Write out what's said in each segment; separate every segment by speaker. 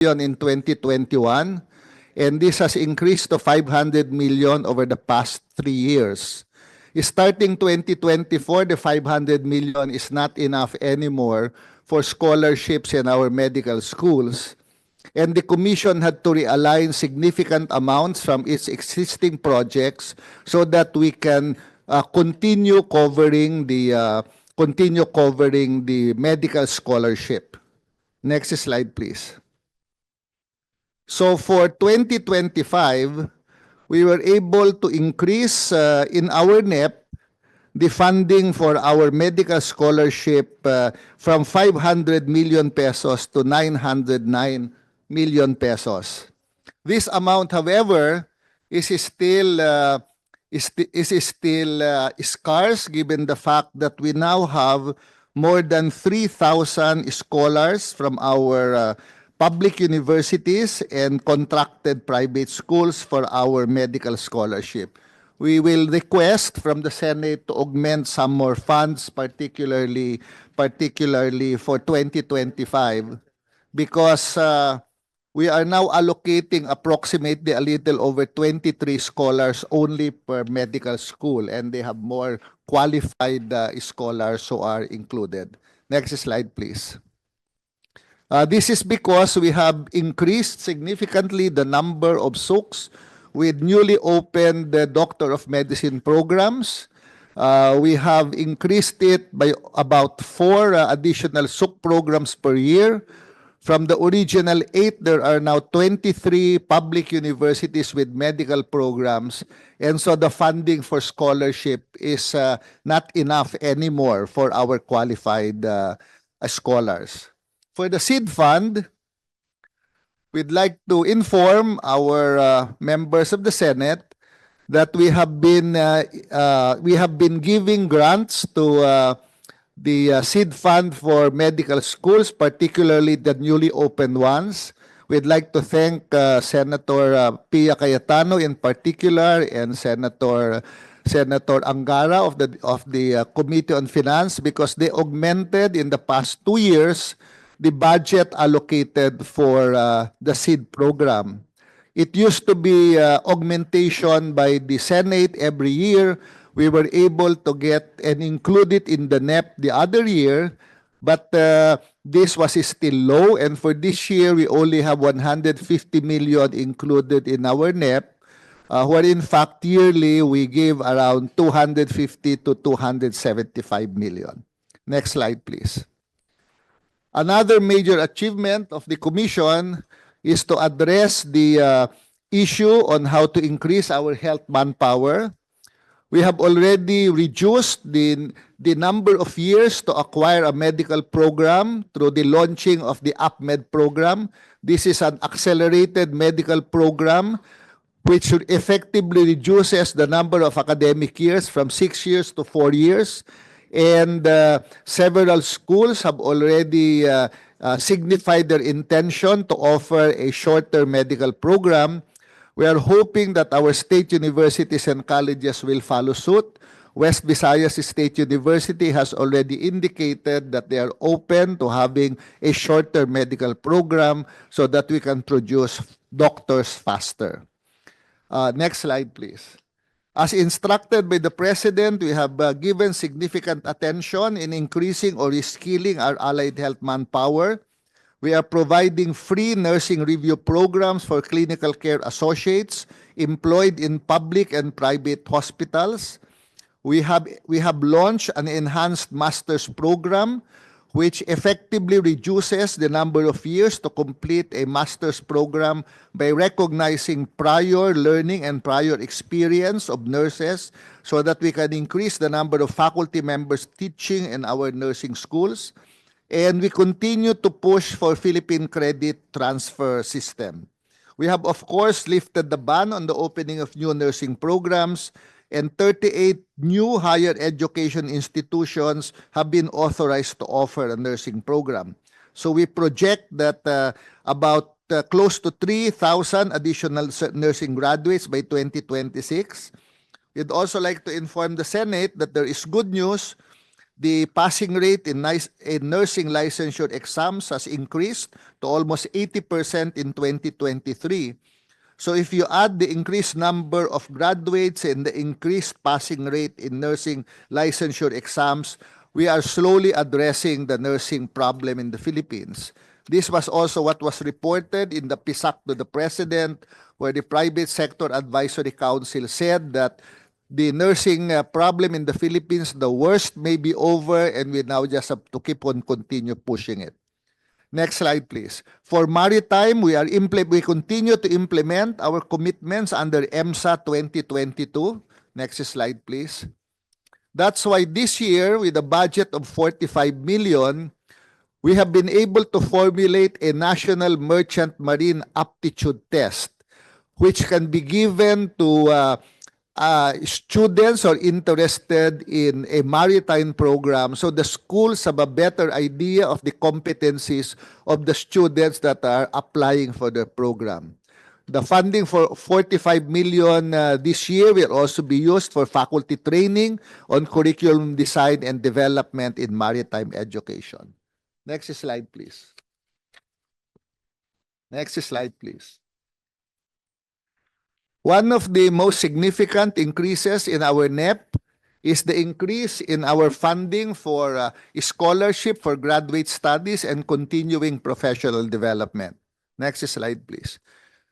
Speaker 1: in 2021, and this has increased to 500 million over the past 3 years. Starting 2024, the 500 million is not enough anymore for scholarships in our medical schools. And the Commission had to realign significant amounts from its existing projects so that we can continue covering the medical scholarship. Next slide, please. So for 2025, we were able to increase in our NEP the funding for our medical scholarship from 500 million pesos to 909 million pesos. This amount, however, is still scarce given the fact that we now have more than 3,000 scholars from our public universities and contracted private schools for our medical scholarship. We will request from the Senate to augment some more funds, particularly for 2025, because we are now allocating approximately a little over 23 scholars only per medical school, and they have more qualified scholars who are included. Next slide, please. This is because we have increased significantly the number of SUCs with newly opened Doctor of Medicine programs. We have increased it by about 4 additional SUC programs per year. From the original 8, there are now 23 public universities with medical programs. And so the funding for scholarship is not enough anymore for our qualified scholars. For the seed fund, we'd like to inform our members of the Senate that we have been giving grants to the seed fund for medical schools, particularly the newly opened ones. We'd like to thank Senator Pia Cayetano in particular and Senator Angara of the Committee on Finance, because they augmented in the past 2 years the budget allocated for the seed program. It used to be augmentation by the Senate every year. We were able to get and include it in the NEP the other year, but this was still low, and for this year we only have 150 million included in our NEP, where in fact yearly we give around 250 to 275 million. Next slide, please. Another major achievement of the Commission is to address the issue on how to increase our health manpower. We have already reduced the number of years to acquire a medical program through the launching of the AppMed program. This is an accelerated medical program which effectively reduces the number of academic years from 6 years to 4 years. And several schools have already signified their intention to offer a shorter medical program. We are hoping that our state universities and colleges will follow suit. West Visayas State University has already indicated that they are open to having a shorter medical program so that we can produce doctors faster. Next slide, please. As instructed by the President, we have given significant attention in increasing or reskilling our allied health manpower. We are providing free nursing review programs for clinical care associates employed in public and private hospitals. We have launched an enhanced master's program which effectively reduces the number of years to complete a master's program by recognizing prior learning and prior experience of nurses so that we can increase the number of faculty members teaching in our nursing schools. And we continue to push for Philippine credit transfer system. We have, of course, lifted the ban on the opening of new nursing programs, and 38 new higher education institutions have been authorized to offer a nursing program. So we project that about close to 3,000 additional nursing graduates by 2026. We'd also like to inform the Senate that there is good news The passing rate in nursing licensure exams has increased to almost 80% in 2023. So if you add the increased number of graduates and the increased passing rate in nursing licensure exams, we are slowly addressing the nursing problem in the Philippines. This was also what was reported in the PISAC to the President, where the Private Sector Advisory Council said that the nursing problem in the Philippines, the worst may be over, and we now just have to keep on continue pushing it. Next slide, please. For maritime, we continue to implement our commitments under EMSA 2022. Next slide, please. That's why this year, with a budget of 45 million, we have been able to formulate a national merchant marine aptitude test, which can be given to students who are interested in a maritime program, so the schools have a better idea of the competencies of the students that are applying for the program. The funding for 45 million this year will also be used for faculty training on curriculum design and development in maritime education. Next slide, please. Next slide, please. One of the most significant increases in our NEP is the increase in our funding for scholarship for graduate studies and continuing professional development. Next slide, please.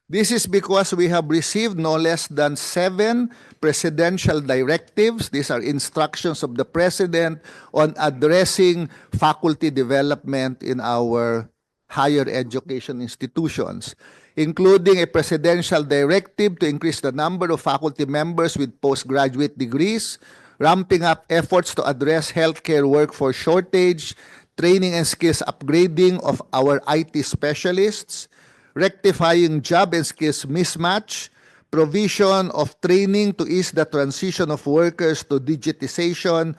Speaker 1: This is because we have received no less than 7 presidential directives. These are instructions of the President on addressing faculty development in our higher education institutions, including a presidential directive to increase the number of faculty members with postgraduate degrees, ramping up efforts to address healthcare workforce shortage, training and skills upgrading of our IT specialists, rectifying job and skills mismatch, provision of training to ease the transition of workers to digitization,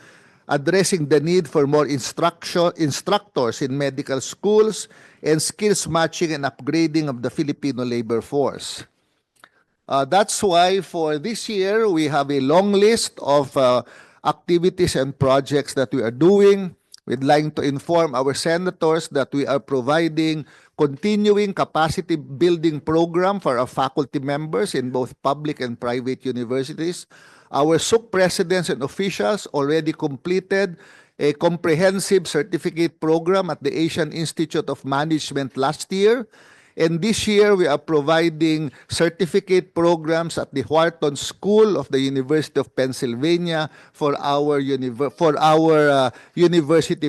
Speaker 1: addressing the need for more instructors in medical schools, and skills matching and upgrading of the Filipino labor force. That's why for this year, we have a long list of activities and projects that we are doing. We'd like to inform our senators that we are providing continuing capacity building program for our faculty members in both public and private universities. Our SUC presidents and officials already completed a comprehensive certificate program at the Asian Institute of Management last year. And this year, we are providing certificate programs at the Wharton School of the University of Pennsylvania for our university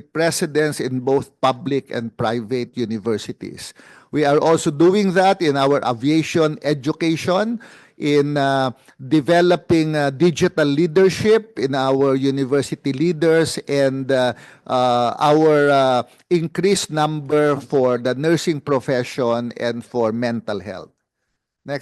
Speaker 1: presidents in both public and private universities. We are also doing that in our aviation education, in developing digital leadership in our university leaders, and our increased number for the nursing profession and for mental health.